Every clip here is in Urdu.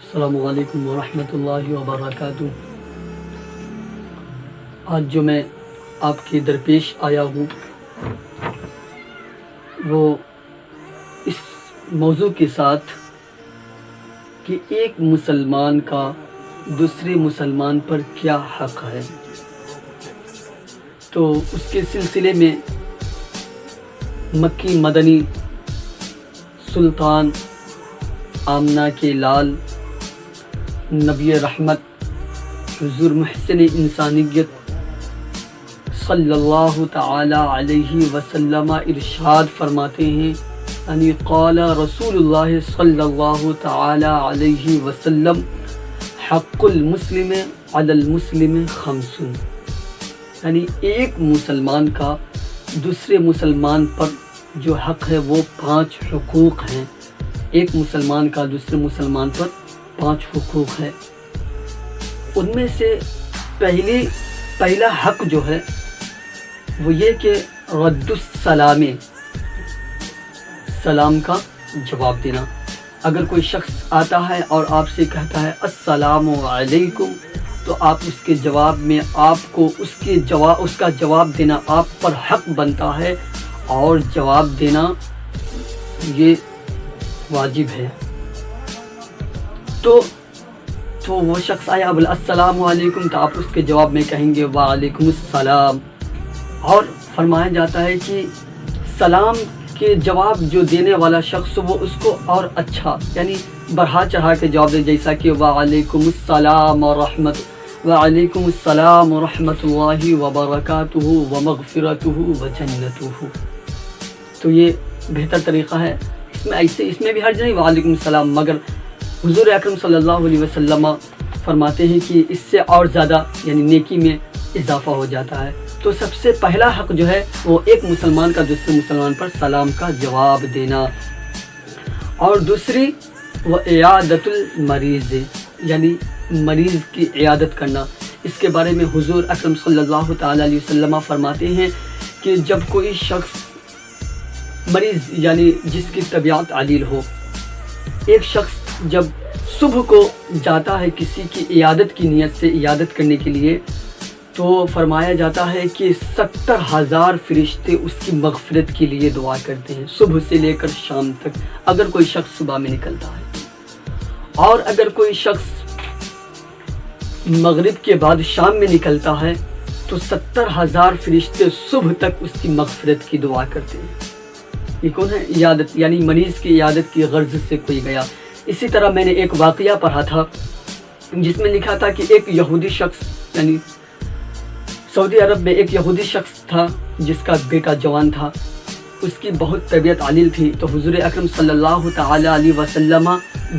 السلام علیکم ورحمۃ اللہ وبرکاتہ۔ آج جو میں آپ کے درپیش آیا ہوں وہ اس موضوع کے ساتھ کہ ایک مسلمان کا دوسرے مسلمان پر کیا حق ہے، تو اس کے سلسلے میں مکی مدنی سلطان آمنہ کے لال نبی رحمت حضور محسن انسانیت صلی اللہ تعالی علیہ وسلم ارشاد فرماتے ہیں، یعنی قال رسول اللہ صلی اللہ تعالی علیہ وسلم حق المسلم علی المسلم خمس، یعنی ایک مسلمان کا دوسرے مسلمان پر جو حق ہے وہ 5 حقوق ہیں۔ ایک مسلمان کا دوسرے مسلمان پر 5 حقوق ہے۔ ان میں سے پہلا حق جو ہے وہ یہ کہ رد السلام، سلام کا جواب دینا۔ اگر کوئی شخص آتا ہے اور آپ سے کہتا ہے السلام علیکم، تو آپ اس کے جواب میں آپ کو اس کا جواب دینا آپ پر حق بنتا ہے، اور جواب دینا یہ واجب ہے۔ تو وہ شخص آیا بولا السلام علیکم، تو آپ اس کے جواب میں کہیں گے وعلیکم السلام۔ اور فرمایا جاتا ہے کہ سلام کے جواب جو دینے والا شخص وہ اس کو اور اچھا یعنی بڑھا چڑھا کے جواب دے، جیسا کہ وعلیکم السلام ورحمۃ اللہ وبرکاتہ ومغفرتہ وجنتہ۔ تو یہ بہتر طریقہ ہے۔ اس میں بھی حرج نہیں وعلیکم السلام، مگر حضور اکرم صلی اللہ علیہ وسلم فرماتے ہیں کہ اس سے اور زیادہ یعنی نیکی میں اضافہ ہو جاتا ہے۔ تو سب سے پہلا حق جو ہے وہ ایک مسلمان کا دوسرے مسلمان پر سلام کا جواب دینا، اور دوسری وہ عیادت المریض، یعنی مریض کی عیادت کرنا۔ اس کے بارے میں حضور اکرم صلی اللہ تعالی علیہ وسلم فرماتے ہیں کہ جب کوئی شخص مریض یعنی جس کی طبیعت علیل ہو، ایک شخص جب صبح کو جاتا ہے کسی کی عیادت کی نیت سے عیادت کرنے کے لیے، تو فرمایا جاتا ہے کہ 70,000 فرشتے اس کی مغفرت کے لیے دعا کرتے ہیں، صبح سے لے کر شام تک، اگر کوئی شخص صبح میں نکلتا ہے۔ اور اگر کوئی شخص مغرب کے بعد شام میں نکلتا ہے تو 70,000 فرشتے صبح تک اس کی مغفرت کی دعا کرتے ہیں۔ یہ کون ہے؟ عیادت، یعنی مریض کی عیادت کی غرض سے کوئی گیا۔ اسی طرح میں نے ایک واقعہ پڑھا تھا جس میں لکھا تھا کہ ایک یہودی شخص یعنی سعودی عرب میں ایک یہودی شخص تھا جس کا بیٹا جوان تھا، اس کی بہت طبیعت علیل تھی، تو حضور اکرم صلی اللہ تعالی علیہ وسلم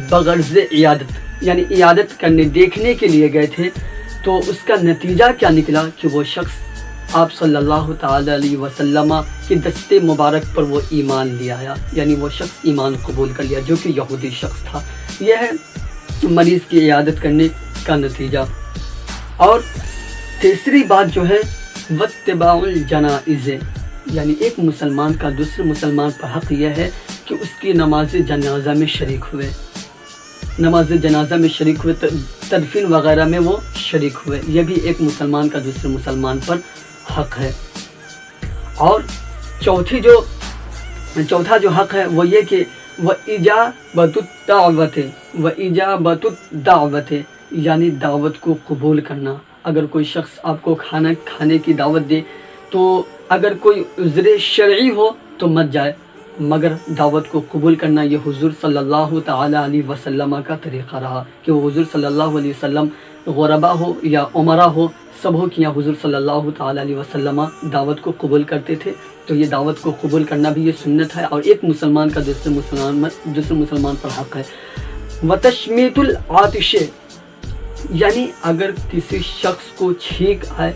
بغرض عیادت یعنی عیادت کرنے دیکھنے کے لیے گئے تھے۔ تو اس کا نتیجہ کیا نکلا کہ وہ شخص آپ صلی اللہ تعالی علیہ وسلم کے دستے مبارک پر وہ ایمان لے آیا، یعنی وہ شخص ایمان قبول کر لیا جو کہ یہودی شخص تھا۔ یہ ہے مریض کی عیادت کرنے کا نتیجہ۔ اور تیسری بات جو ہے واتباع الجنائز، یعنی ایک مسلمان کا دوسرے مسلمان پر حق یہ ہے کہ اس کی نماز جنازہ میں شریک ہوئے، تدفین وغیرہ میں وہ شریک ہوئے۔ یہ بھی ایک مسلمان کا دوسرے مسلمان پر حق ہے۔ اور چوتھا جو حق ہے وہ یہ کہ وإجابۃ الدعوت، یعنی دعوت کو قبول کرنا۔ اگر کوئی شخص آپ کو کھانا کھانے کی دعوت دے تو اگر کوئی عذر شرعی ہو تو مت جائے، مگر دعوت کو قبول کرنا یہ حضور صلی اللہ تعالی علیہ وسلم کا طریقہ رہا کہ وہ حضور صلی اللہ علیہ وسلم غربا ہو یا عمرہ ہو، سب ہو کہ حضور صلی اللہ تعالی علیہ وسلم دعوت کو قبول کرتے تھے۔ تو یہ دعوت کو قبول کرنا بھی یہ سنت ہے، اور ایک مسلمان کا دوسرے مسلمان پر حق ہے۔ وتشمیت العاطش، یعنی اگر کسی شخص کو چھینک آئے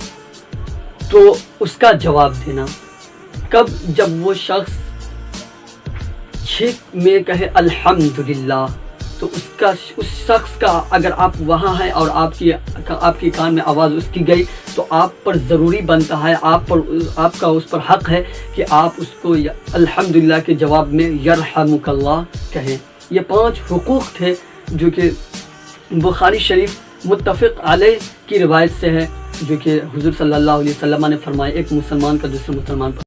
تو اس کا جواب دینا۔ کب؟ جب وہ شخص چھینک میں کہے الحمدللہ، تو اس شخص کا اگر آپ وہاں ہیں اور آپ کی کان میں آواز اس کی گئی تو آپ پر ضروری بنتا ہے، آپ کا اس پر حق ہے کہ آپ اس کو الحمدللہ کے جواب میں یرحمک اللہ کہیں۔ یہ 5 حقوق تھے جو کہ بخاری شریف متفق علیہ کی روایت سے ہے، جو کہ حضور صلی اللہ علیہ وسلم نے فرمایا ایک مسلمان کا دوسرے مسلمان پر